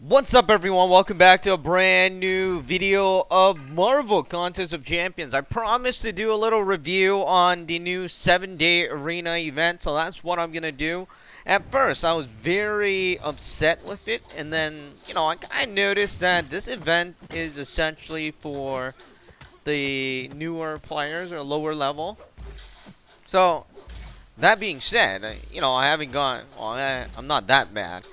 What's up, everyone? Welcome back to a brand new video of Marvel Contest of Champions. I promised to do a little review on the new 7-day arena event, so that's what I'm gonna do. At first, I was very upset with it, and then, I noticed that this event is essentially for the newer players or lower level. So, that being said, I haven't gone, well, I'm not that bad.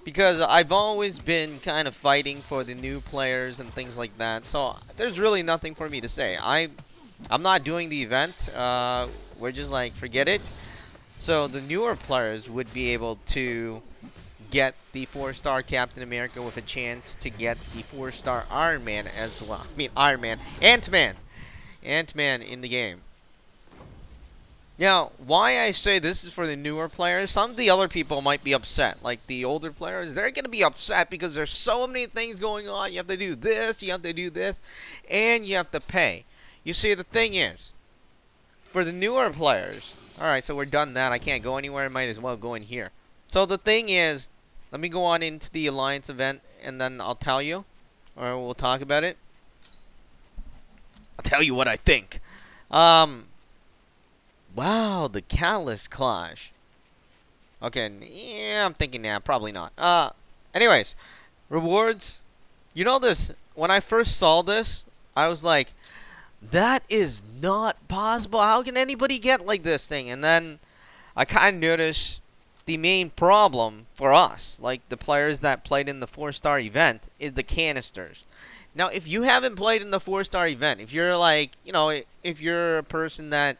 Because I've always been kind of fighting for the new players and things like that. So there's really nothing for me to say. I'm not doing the event. We're just like, forget it. So the newer players would be able to get the 4-star Captain America with a chance to get the 4-star Iron Man as well. I mean, Iron Man. Ant-Man. Ant-Man in the game. Now, why I say this is for the newer players, some of the other people might be upset. Like the older players, they're going to be upset because there's so many things going on. You have to do this, you have to do this, and you have to pay. You see, the thing is, for the newer players, alright, so we're done that. I can't go anywhere. I might as well go in here. So the thing is, let me go on into the Alliance event, and then I'll tell you, or we'll talk about it. I'll tell you what I think. Wow, the Catalyst Clash. Okay, yeah, I'm thinking, yeah, probably not. Anyways, rewards. You know this, when I first saw this, I was like, that is not possible. How can anybody get like this thing? And then I kind of noticed the main problem for us, like the players that played in the 4-star event, is the canisters. Now, if you haven't played in the 4-star event, if you're like, if you're a person that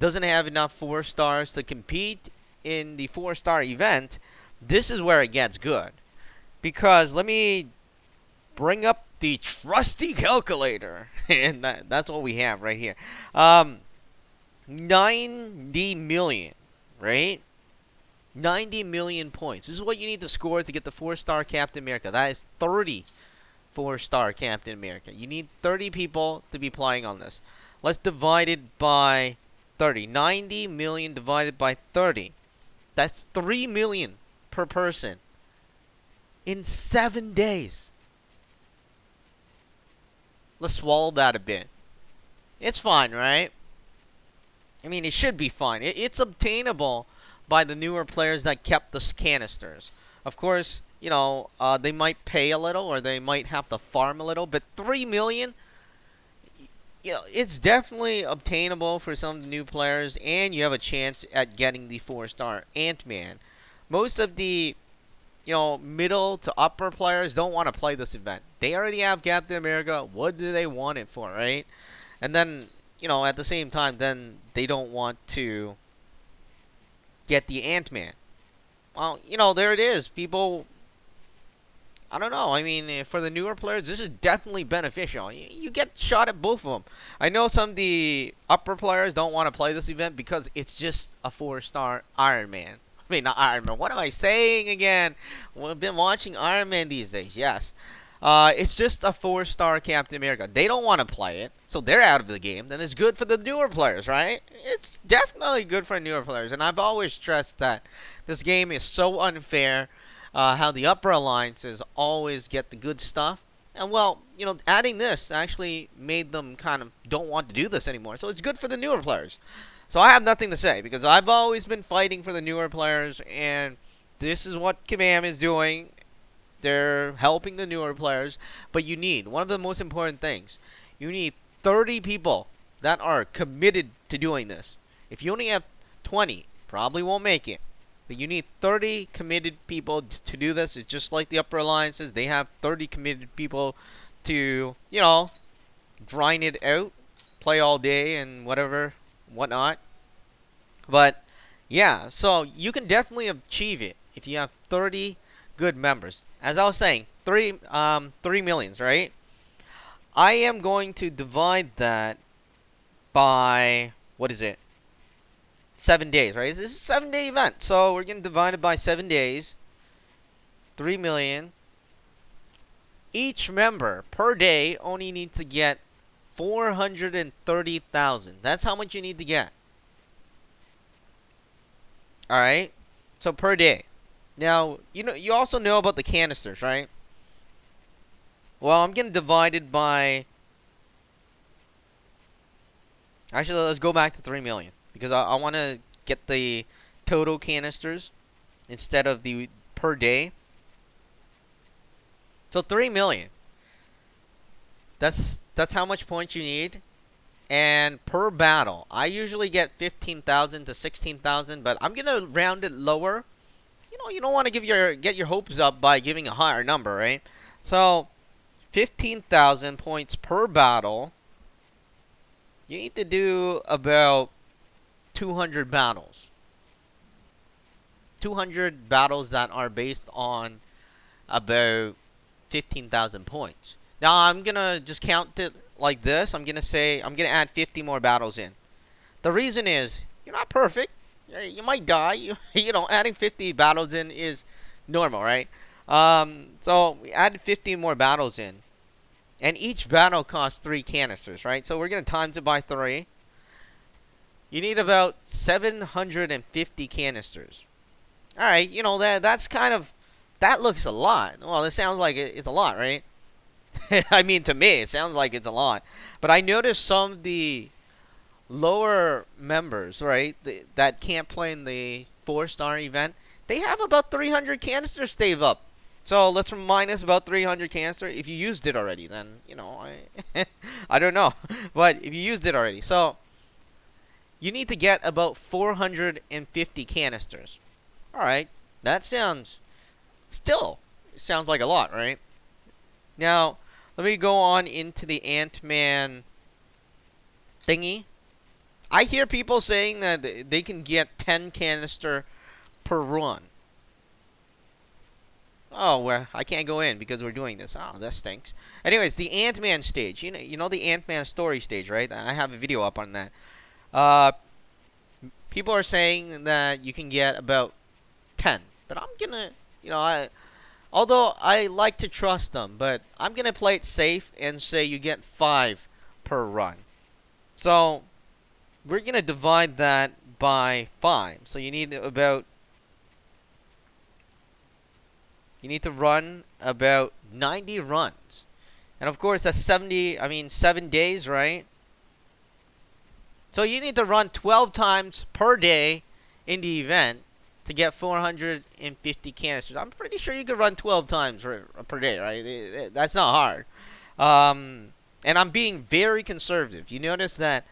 doesn't have enough 4 stars to compete in the 4-star event, this is where it gets good. Because let me bring up the trusty calculator. And that's what we have right here. 90 million, right? 90 million points. This is what you need to score to get the 4-star Captain America. That is 30 4-star Captain America. You need 30 people to be playing on this. Let's divide it by 30. 90 million divided by 30. That's 3 million per person in 7 days. Let's swallow that a bit. It's fine, right? I mean, it should be fine. It's obtainable by the newer players that kept the canisters. Of course, they might pay a little or they might have to farm a little, but 3 million, it's definitely obtainable for some of the new players, and you have a chance at getting the 4-star Ant-Man. Most of the, middle to upper players don't want to play this event. They already have Captain America. What do they want it for, right? And then, at the same time, then they don't want to get the Ant-Man. Well, there it is. People, I don't know. I mean, for the newer players, this is definitely beneficial. You get shot at both of them. I know some of the upper players don't want to play this event because it's just a 4-star Iron Man. I mean, not Iron Man. What am I saying again? We've been watching Iron Man these days, yes. It's just a 4-star Captain America. They don't want to play it, so they're out of the game. Then it's good for the newer players, right? It's definitely good for newer players. And I've always stressed that this game is so unfair. How the upper alliances always get the good stuff. And, well, adding this actually made them kind of don't want to do this anymore. So it's good for the newer players. So I have nothing to say because I've always been fighting for the newer players. And this is what Kabam is doing. They're helping the newer players. But you need, one of the most important things, you need 30 people that are committed to doing this. If you only have 20, probably won't make it. But you need 30 committed people to do this. It's just like the upper alliances. They have 30 committed people to, grind it out, play all day and whatnot. But, yeah, so you can definitely achieve it if you have 30 good members. As I was saying, 3 millions, right? I am going to divide that by, what is it? 7 days, right? This is a 7-day event, so we're going to divide it by 7 days. 3 million. Each member per day only needs to get 430,000. That's how much you need to get. Alright? So per day. Now, you also know about the canisters, right? Well, I'm going to divide it by... Actually, let's go back to 3 million. Because I want to get the total canisters instead of the per day. So 3 million. That's how much points you need. And per battle, I usually get 15,000 to 16,000, but I'm going to round it lower. You know, you don't want to get your hopes up by giving a higher number, right? So 15,000 points per battle. You need to do about 200 battles. 200 battles that are based on about 15,000 points. Now I'm going to just count it like this. I'm going to add 50 more battles in. The reason is, you're not perfect. You might die. You know, adding 50 battles in is normal, right? So we added 50 more battles in. And each battle costs 3 canisters, right? So we're going to times it by 3. You need about 750 canisters. Alright, you know, that's kind of... That looks a lot. Well, it sounds like it's a lot, right? I mean, to me, it sounds like it's a lot. But I noticed some of the lower members, right, that can't play in the 4-star event, they have about 300 canisters saved up. So let's minus about 300 canister. If you used it already, then, you know, I don't know. But if you used it already. So you need to get about 450 canisters. Alright, that sounds... Still, sounds like a lot, right? Now, let me go on into the Ant-Man thingy. I hear people saying that they can get 10 canister per run. Oh, well, I can't go in because we're doing this. Oh, that stinks. Anyways, the Ant-Man stage. You know the Ant-Man story stage, right? I have a video up on that. People are saying that you can get about 10. But I'm gonna, you know, although I like to trust them, but I'm gonna play it safe and say you get 5 per run. So we're gonna divide that by 5. So you need to run about 90 runs. And of course that's 7 days, right? So you need to run 12 times per day in the event to get 450 canisters. I'm pretty sure you could run 12 times per day, right? That's not hard. And I'm being very conservative. You notice that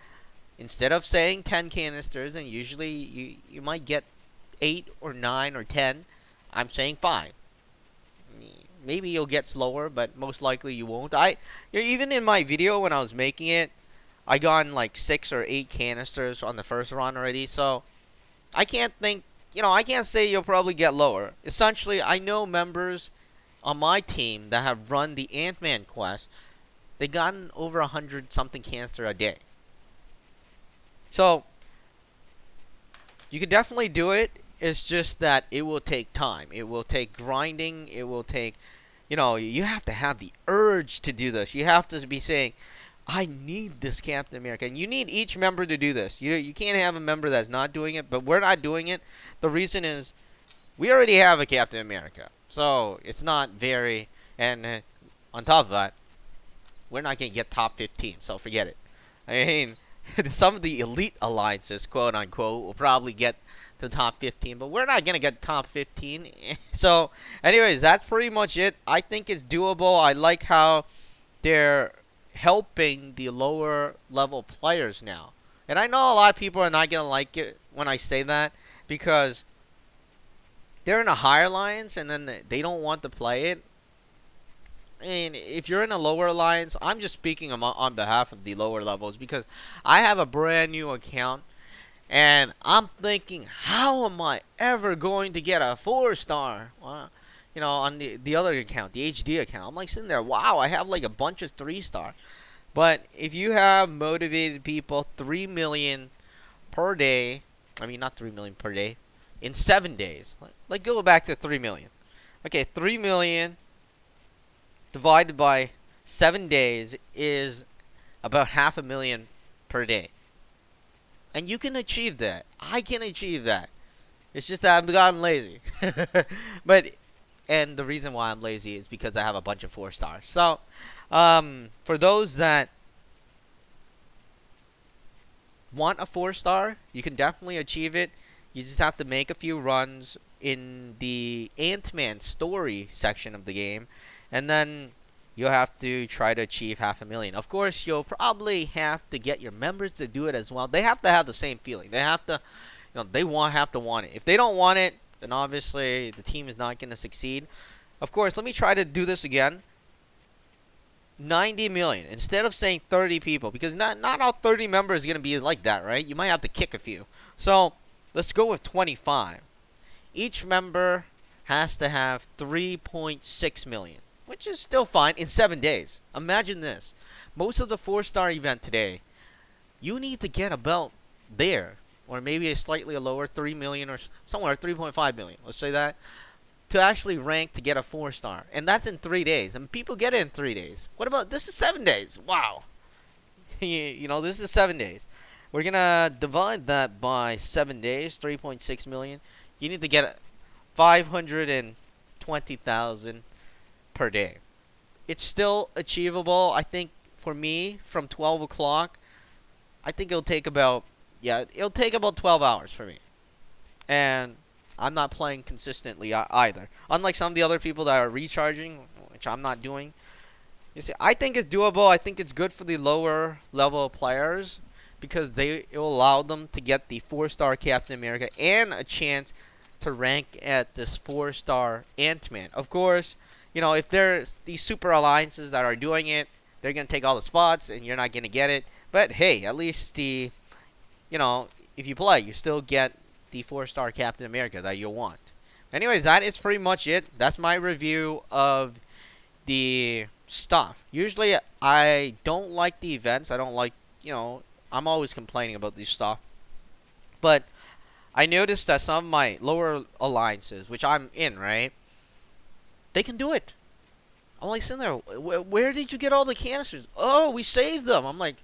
instead of saying 10 canisters, and usually you might get 8 or 9 or 10, I'm saying 5. Maybe you'll get slower, but most likely you won't. Even in my video when I was making it, I got like 6 or 8 canisters on the first run already. So I can't say you'll probably get lower. Essentially, I know members on my team that have run the Ant-Man quest. They gotten over 100 something canister a day. So you could definitely do it. It's just that it will take time. It will take grinding. It will take, you have to have the urge to do this. You have to be saying, I need this Captain America. And you need each member to do this. You can't have a member that's not doing it, but we're not doing it. The reason is we already have a Captain America. So it's not very, and on top of that, we're not going to get top 15, so forget it. I mean, some of the elite alliances, quote unquote, will probably get to top 15, but we're not going to get top 15. So, anyways, that's pretty much it. I think it's doable. I like how they're helping the lower level players now. And I know a lot of people are not going to like it when I say that, because they're in a higher alliance and then they don't want to play it. And if you're in a lower alliance, I'm just speaking on behalf of the lower levels, because I have a brand new account and I'm thinking, how am I ever going to get a 4-star? Well, on the other account, the HD account, I'm like sitting there, wow, I have like a bunch of 3-star. But if you have motivated people, 3 million per day, not 3 million per day, in 7 days. Like go back to 3 million. Okay, 3 million divided by 7 days is about 500,000 per day. And you can achieve that. I can achieve that. It's just that I've gotten lazy. But And the reason why I'm lazy is because I have a bunch of 4-stars. So, for those that want a 4-star, you can definitely achieve it. You just have to make a few runs in the Ant-Man story section of the game, and then you'll have to try to achieve 500,000. Of course, you'll probably have to get your members to do it as well. They have to have the same feeling. They have to, they have to want it. If they don't want it, then obviously the team is not going to succeed. Of course, let me try to do this again. 90 million instead of saying 30 people, because not all 30 members are going to be like that, right? You might have to kick a few. So let's go with 25. Each member has to have 3.6 million, which is still fine in 7 days. Imagine this. Most of the 4-star event today, you need to get about there, or maybe a slightly lower, 3 million or somewhere, 3.5 million. Let's say that, to actually rank to get a 4-star. And that's in 3 days. And people get it in 3 days. What about, this is 7 days. Wow. This is 7 days. We're going to divide that by 7 days, 3.6 million. You need to get 520,000 per day. It's still achievable. I think for me, from 12 o'clock, I think it'll take about 12 hours for me. And I'm not playing consistently either. Unlike some of the other people that are recharging, which I'm not doing. You see, I think it's doable. I think it's good for the lower level players, because it will allow them to get the 4-star Captain America and a chance to rank at this 4-star Ant-Man. Of course, if there's these super alliances that are doing it, they're going to take all the spots and you're not going to get it. But hey, at least if you play, you still get the 4-star Captain America that you want. Anyways, that is pretty much it. That's my review of the stuff. Usually, I don't like the events. I don't like, I'm always complaining about this stuff. But I noticed that some of my lower alliances, which I'm in, right, they can do it. I'm like sitting there, where did you get all the canisters? Oh, we saved them. I'm like,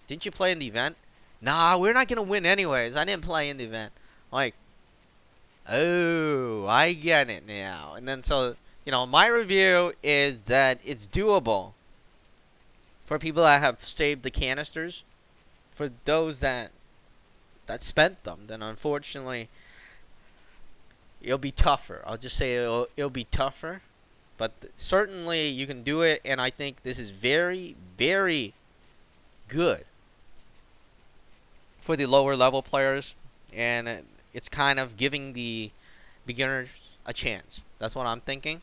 didn't you play in the event? Nah, we're not going to win anyways. I didn't play in the event. Like, oh, I get it now. And then so, my review is that it's doable for people that have saved the canisters. For those that spent them, then unfortunately, it'll be tougher. I'll just say it'll be tougher. But certainly you can do it, and I think this is very, very good for the lower level players, and it's kind of giving the beginners a chance. That's what I'm thinking.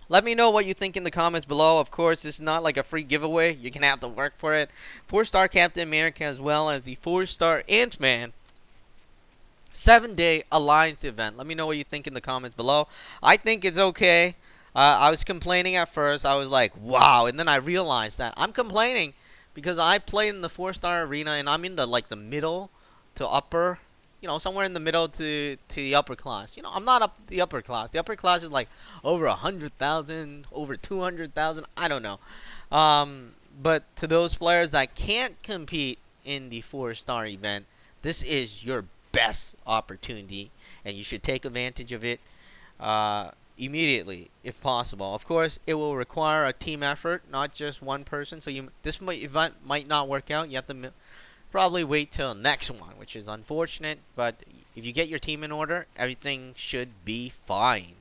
Let me know what you think in the comments below. Of course, this is not like a free giveaway. You're going to have to work for it. 4-star Captain America as well as the 4-star Ant-Man 7-day Alliance event. Let me know what you think in the comments below. I think it's okay. I was complaining at first. I was like, wow. And then I realized that I'm complaining because I played in the 4-star arena, and I'm in the middle to upper, somewhere in the middle to the upper class. I'm not up the upper class. The upper class is like over 100,000, over 200,000. I don't know. But to those players that can't compete in the 4-star event, this is your best opportunity, and you should take advantage of it immediately if possible. Of course, it will require a team effort, not just one person. So this event might not work out. You have to probably wait till next one, which is unfortunate. But if you get your team in order, everything should be fine.